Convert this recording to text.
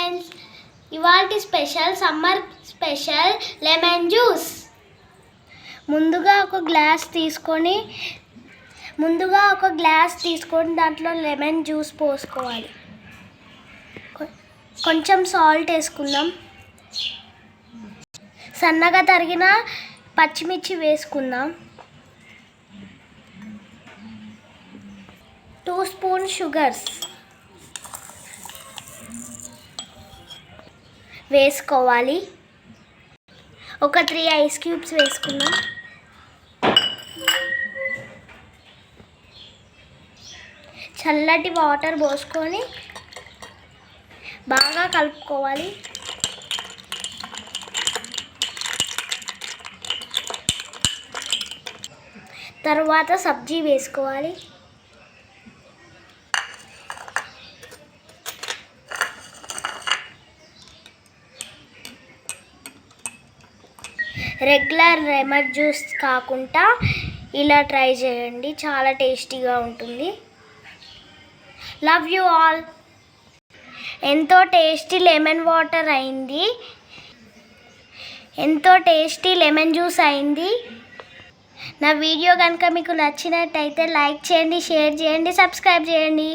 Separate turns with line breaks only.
Friends, ఇవాల్టి special summer special lemon juice. ముందుగా ఒక గ్లాస్ తీసుకొని దాంట్లో లెమన్ జ్యూస్ పోసుకోవాలి. కొంచెం సాల్ట్ వేసుకుందాం. సన్నగా తరిగిన పచ్చిమిర్చి వేసుకుందాం. 2 స్పూన్ షుగర్స్ వేసుకోవాలి. ఒక 3 ఐస్ క్యూబ్స్ వేసుకుందాం. చల్లటి వాటర్ పోసుకొని బాగా కలుపుకోవాలి. తర్వాత సబ్జీ వేసుకోవాలి. రెగ్యులర్ లెమన్ జ్యూస్ కాకుండా ఇలా ట్రై చేయండి, చాలా టేస్టీగా ఉంటుంది. Love you all. ఎంతో టేస్టీ లెమన్ వాటర్ అయింది, ఎంతో టేస్టీ లెమన్ జ్యూస్ అయింది. నా వీడియో కనుక మీకు నచ్చినట్టయితే లైక్ చేయండి, షేర్ చేయండి, సబ్స్క్రైబ్ చేయండి.